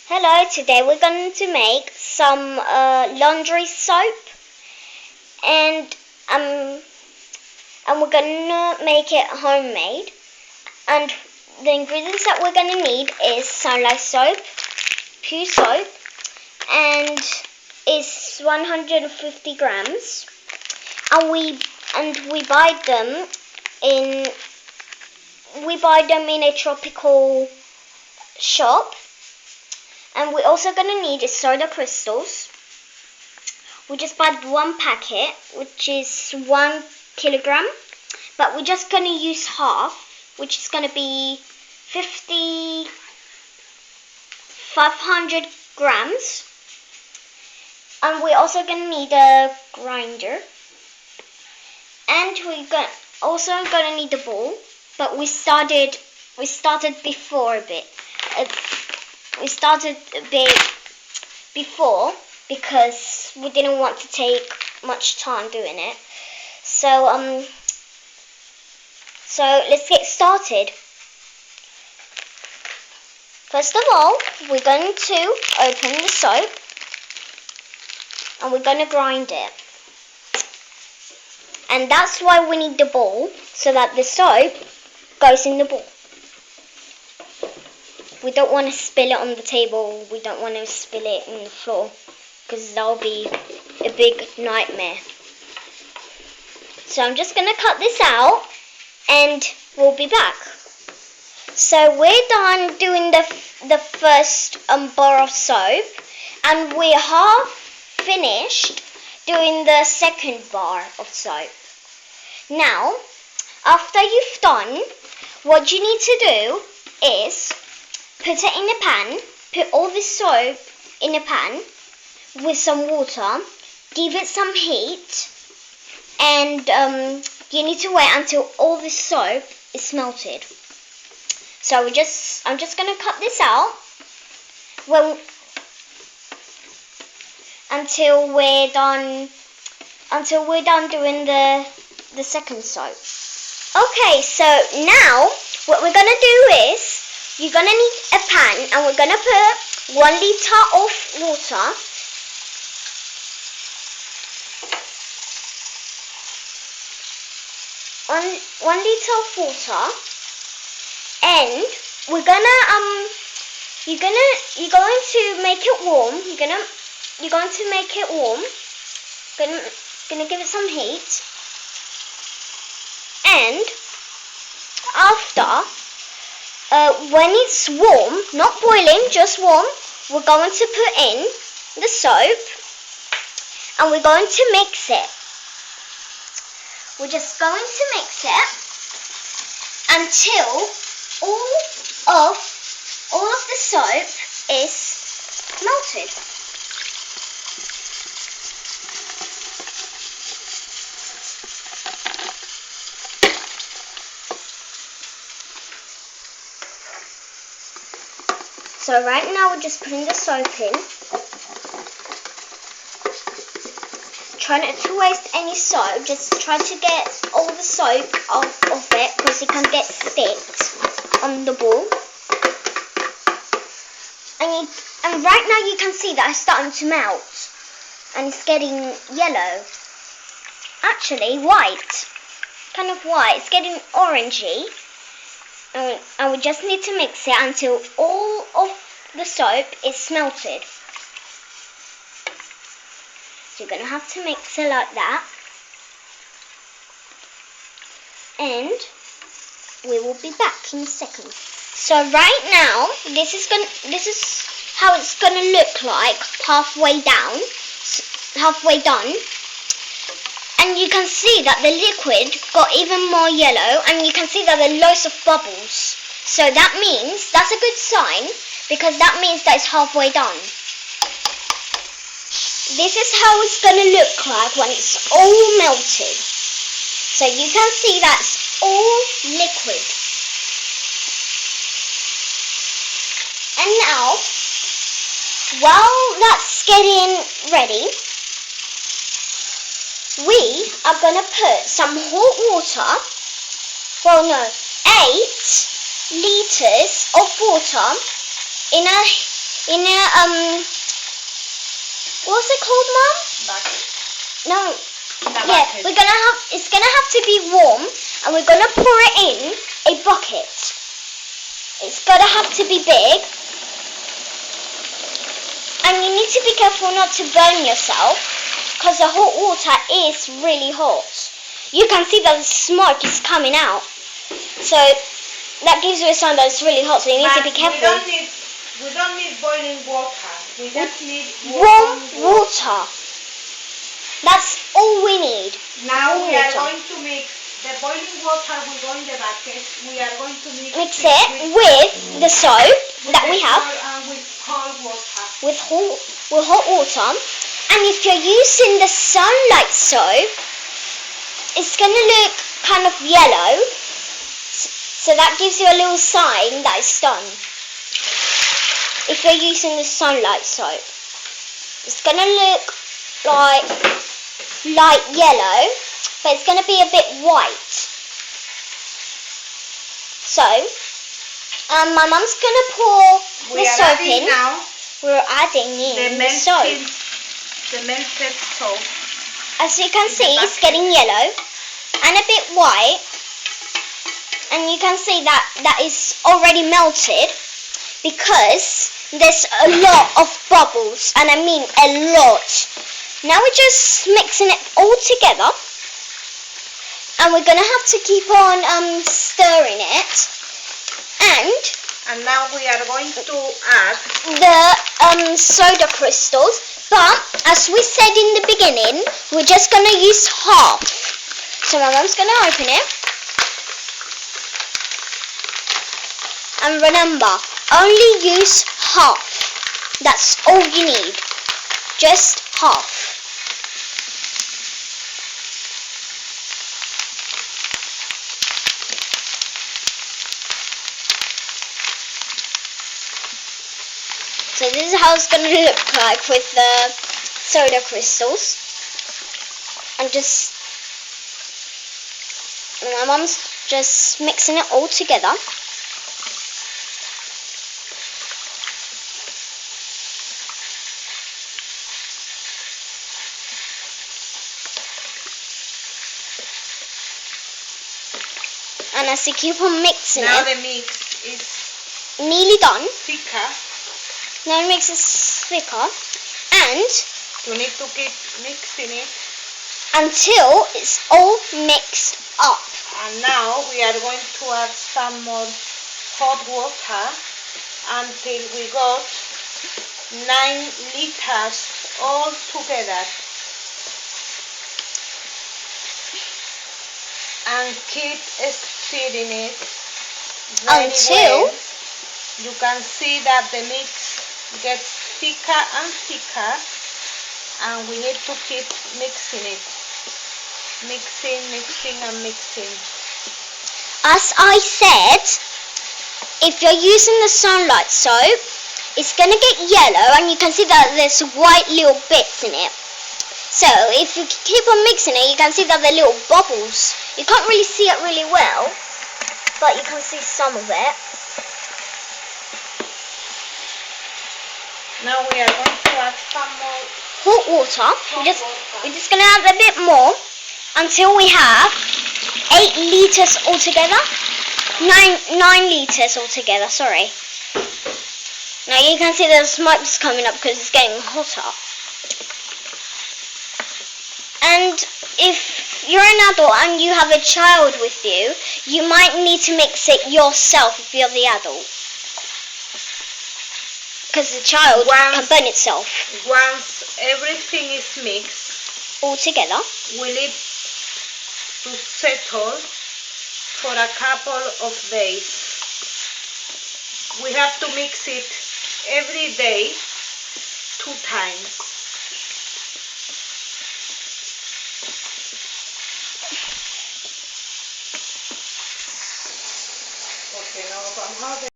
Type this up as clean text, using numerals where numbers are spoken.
Hello, today we're going to make some laundry soap and um and we're gonna make it homemade, and the ingredients that we're gonna need is sunlight soap, pure soap, and it's 150 grams, and we buy them in a tropical shop. And we're also going to need is soda crystals. We just buy one packet, which is 1 kilogram, but we're just going to use half, which is going to be 500 grams. And we're also going to need a grinder. And we're also going to need a bowl, but we started before a bit. We started a bit before because we didn't want to take much time doing it. So let's get started. First of all, we're going to open the soap and we're going to grind it. And that's why we need the bowl, so that the soap goes in the bowl. We don't want to spill it on the table. We don't want to spill it on the floor, because that'll be a big nightmare. So I'm just going to cut this out and we'll be back. So we're done doing the first bar of soap, and we're half finished doing the second bar of soap. Now, after you've done, what you need to do is put it in a pan, put all the soap in a pan with some water, give it some heat, and you need to wait until all the soap is melted. So I'm just going to cut this out until we're done doing the second soap. Okay, so now what we're going to do is, you're going to need a pan, and we're going to put 1 liter of water. One liter of water, and we're gonna you're going to make it warm. You're going to make it warm. Gonna give it some heat, and after. When it's warm, not boiling, just warm, we're going to put in the soap and we're going to mix it. We're just going to mix it until all of the soap is melted. So right now we're just putting the soap in. Try not to waste any soap, just try to get all the soap off of it, because it can get sticked on the ball. And right now you can see that it's starting to melt, and it's getting yellow. Actually white, kind of white, it's getting orangey. And we just need to mix it until all of the soap is melted. So you're going to have to mix it like that. And we will be back in a second. So right now, this is how it's going to look like halfway done. And you can see that the liquid got even more yellow, and you can see that there are loads of bubbles. So that means, that's a good sign, because that means that it's halfway done. This is how it's going to look like when it's all melted. So you can see that's all liquid. And now, while that's getting ready, we are going to put some hot water, 8 liters of water in a in a what's it called, Mum? Bucket. No. Yeah, Bucket. it's gonna have to be warm, and we're gonna pour it in a bucket. It's gonna have to be big, and you need to be careful not to burn yourself, because the hot water is really hot. You can see that the smoke is coming out, so that gives you a sign that it's really hot. So you need to be careful. We don't need boiling water. We just need Warm water. That's all we need. Now warm we are water. going to mix the boiling water will go in the bucket. We are going to Mix it with the soap that we have. And with cold water. With hot water. And if you're using the sunlight soap, it's going to look kind of yellow. So that gives you a little sign that it's done. If you're using the sunlight soap, it's going to look like light yellow, but it's going to be a bit white. So, my mum's going to pour the soap in. Now we're adding in the soap. The melted soap. As you can see, it's getting yellow and a bit white. And you can see that is already melted because there's a lot of bubbles, and I mean a lot. Now we're just mixing it all together, and we're gonna have to keep on stirring it. And now we are going to add the soda crystals. But as we said in the beginning, we're just gonna use half. So my mum's gonna open it. And remember, only use half. That's all you need. Just half. So this is how it's going to look like with the soda crystals. And just, my mum's just mixing it all together. And as you keep on mixing now it, the mix is nearly done. Thicker. Now the mix is thicker, and you need to keep mixing it until it's all mixed up. And now we are going to add some more hot water until we got 9 liters all together. And keep stirring it very until well. You can see that the mix gets thicker and thicker, and we need to keep mixing it. Mixing and mixing. As I said, if you're using the sunlight soap, it's going to get yellow, and you can see that there's white little bits in it. So if you keep on mixing it, you can see that the little bubbles. You can't really see it really well, but you can see some of it. Now we are going to add some more hot water. We're just going to add a bit more until we have 8 liters altogether. 9 liters altogether, sorry. Now you can see the smoke's coming up because it's getting hotter. And if you're an adult and you have a child with you, you might need to mix it yourself if you're the adult. Because the child can burn itself. Once everything is mixed all together, we leave to settle for a couple of days. We have to mix it every day 2 times. Porque no vamos a